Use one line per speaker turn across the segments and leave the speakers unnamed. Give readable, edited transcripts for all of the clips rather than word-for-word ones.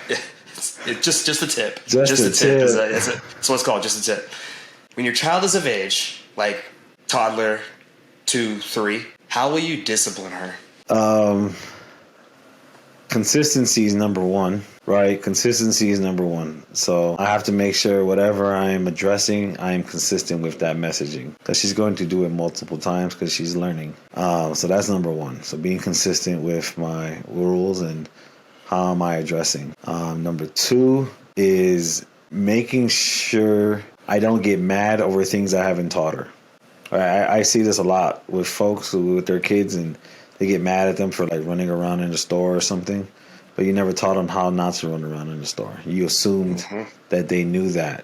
It's just a tip.
Just a tip.
That's what it's called, just a tip. When your child is of age, like toddler, 2, 3, how will you discipline her?
Consistency is number one, right? Consistency is number one. So I have to make sure whatever I am addressing, I am consistent with that messaging, because she's going to do it multiple times because she's learning. So that's number one. So being consistent with my rules and how am I addressing. Number two is making sure I don't get mad over things I haven't taught her. I see this a lot with folks with their kids, and they get mad at them for like running around in the store or something, but you never taught them how not to run around in the store. You assumed that they knew that.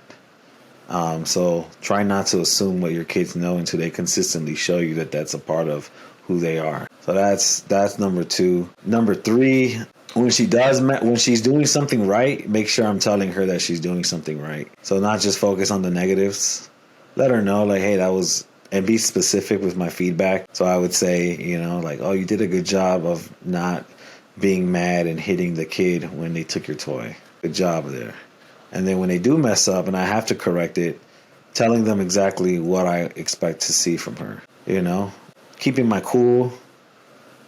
So try not to assume what your kids know until they consistently show you that that's a part of who they are. So that's number two. Number three, when she's doing something right, make sure I'm telling her that she's doing something right. So not just focus on the negatives. Let her know, like, hey, and be specific with my feedback. So I would say, like, oh, you did a good job of not being mad and hitting the kid when they took your toy. Good job there. And then when they do mess up and I have to correct it, telling them exactly what I expect to see from her. Keeping my cool,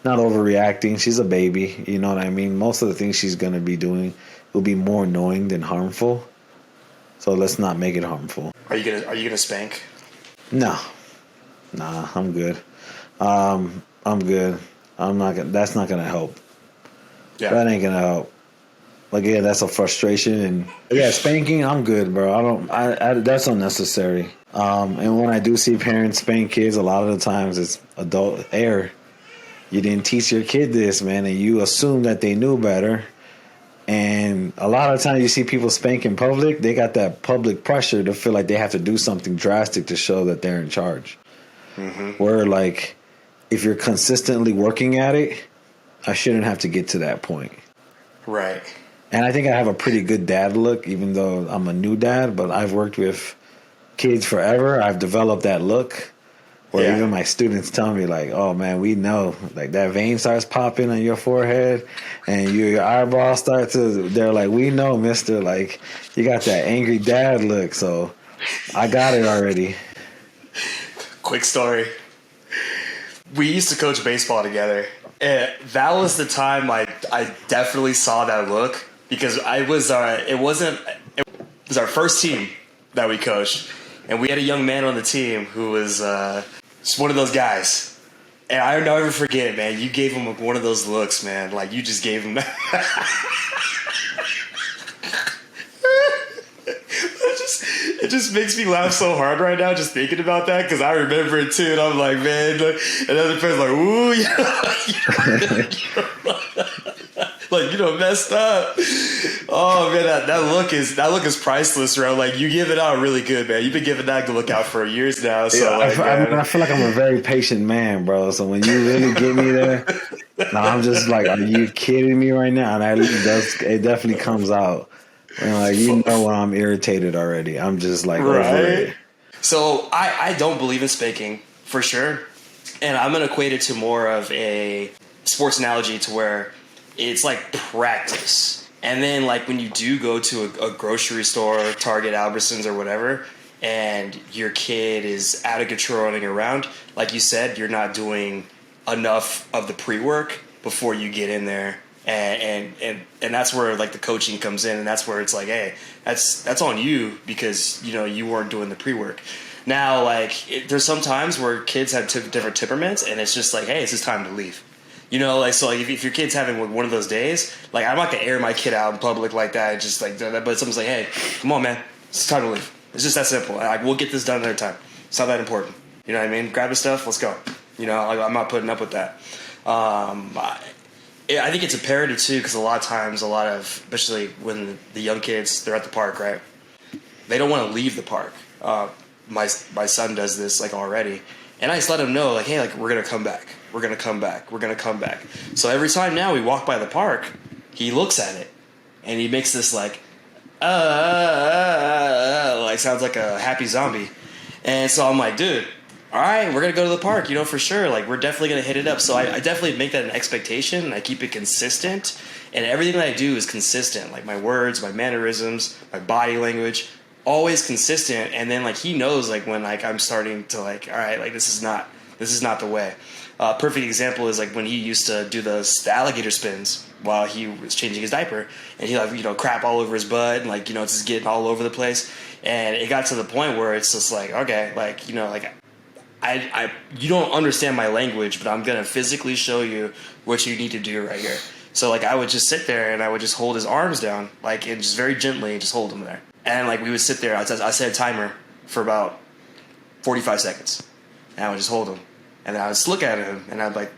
not overreacting. She's a baby, you know what I mean? Most of the things she's going to be doing will be more annoying than harmful. So let's not make it harmful.
Are you gonna spank?
No. Nah, I'm good. I'm good. That's not gonna help.
Yeah.
That ain't gonna help. Again, that's a frustration, and yeah, spanking, I'm good, bro. That's unnecessary. And when I do see parents spank kids, a lot of the times it's adult error. You didn't teach your kid this, man, and you assume that they knew better. And a lot of times you see people spank in public, they got that public pressure to feel like they have to do something drastic to show that they're in charge. Where, like, if you're consistently working at it, I shouldn't have to get to that point.
Right.
And I think I have a pretty good dad look, even though I'm a new dad, but I've worked with kids forever. I've developed that look where even my students tell me, like, oh, man, we know, like, that vein starts popping on your forehead and your eyeballs start to, they're like, we know, mister, like, you got that angry dad look. So I got it already.
Quick story. We used to coach baseball together. And that was the time I definitely saw that look, because it was our first team that we coached, and we had a young man on the team who was just one of those guys. And I'll never forget it, man. You gave him one of those looks, man. Like, you just gave him It just makes me laugh so hard right now just thinking about that, because I remember it too, and I'm like, man, another person's like, ooh, messed up. Oh man, that look is priceless, bro. Like, you give it out really good, man. You've been giving that look out for years now. So
I feel like I'm a very patient man, bro. So when you really get me there, I'm just like, are you kidding me right now? And it definitely comes out. And like, when I'm irritated already. I'm just like, over it.
So I don't believe in spanking, for sure. And I'm going to equate it to more of a sports analogy, to where it's like practice. And then, like, when you do go to a grocery store, Target, Albertsons, or whatever, and your kid is out of control running around, like you said, you're not doing enough of the pre-work before you get in there. And that's where, like, the coaching comes in, and that's where it's like, hey, that's on you, because you weren't doing the pre-work. Now, like, there's some times where kids have different temperaments, and it's just like, hey, it's just time to leave. So like, if your kid's having one of those days, like, I'm not gonna air my kid out in public like that, just like that. But someone's like, hey, come on, man, it's time to leave. It's just that simple. Like, we'll get this done another time. It's not that important. You know what I mean? Grab the stuff, let's go. I'm not putting up with that. I think it's imperative too, because a lot of times, especially when the young kids, they're at the park, right? They don't want to leave the park. My son does this, like, already, and I just let him know, like, hey, like, we're gonna come back. We're gonna come back. We're gonna come back. So every time now we walk by the park, he looks at it and he makes this like, like, sounds like a happy zombie. And so I'm like, dude, all right, we're gonna go to the park, for sure. Like, we're definitely gonna hit it up. So I definitely make that an expectation, and I keep it consistent. And everything that I do is consistent. Like my words, my mannerisms, my body language, always consistent. And then like he knows like when like I'm starting to like, all right, like this is not the way. Perfect example is like when he used to do the alligator spins while he was changing his diaper, and he like crap all over his butt and like it's just getting all over the place. And it got to the point where it's just like, okay, like like. I you don't understand my language, but I'm gonna physically show you what you need to do right here. So like I would just sit there and I would just hold his arms down, like and just very gently just hold him there. And like we would sit there. I set a timer for about 45 seconds, and I would just hold him, and then I would just look at him, and I'd like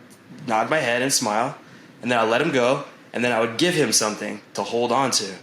nod my head and smile, and then I'd let him go, and then I would give him something to hold on to,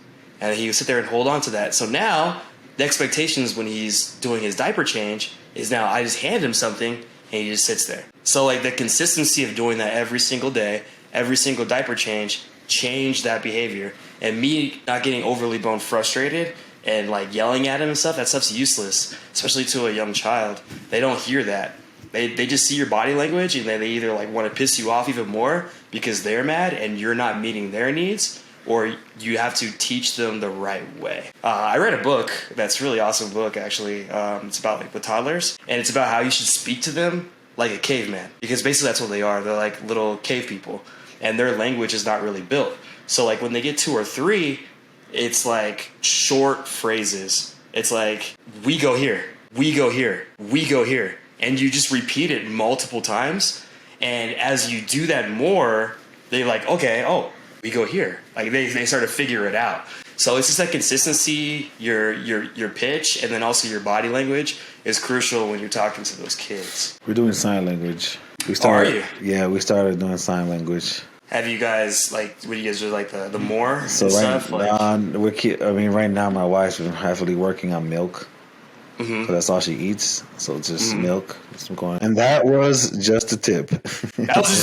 and he would sit there and hold on to that. So now the expectations when he's doing his diaper change is now I just hand him something and he just sits there. So like the consistency of doing that every single day, every single diaper change, changed that behavior. And me not getting overly bone frustrated and like yelling at him and stuff, that stuff's useless, especially to a young child. They don't hear that. They just see your body language, and they either like want to piss you off even more because they're mad and you're not meeting their needs, or you have to teach them the right way. I read a book that's a really awesome book, actually. It's about like with toddlers, and it's about how you should speak to them like a caveman, because basically that's what they are. They're like little cave people, and their language is not really built. So like when they get 2 or 3, it's like short phrases. It's like, we go here, we go here, we go here. And you just repeat it multiple times. And as you do that more, they're like, okay, oh, we go here. Like they start to figure it out. So it's just that consistency, your pitch, and then also your body language is crucial when you're talking to those kids.
We're doing sign language.
Are you?
Yeah, we started doing sign language.
Have you guys what do you guys do, like the more
So
and
right,
stuff? Like,
right now my wife's been heavily working on milk.
mm-hmm.
So that's all she eats. So just milk. And that was just a tip.
That was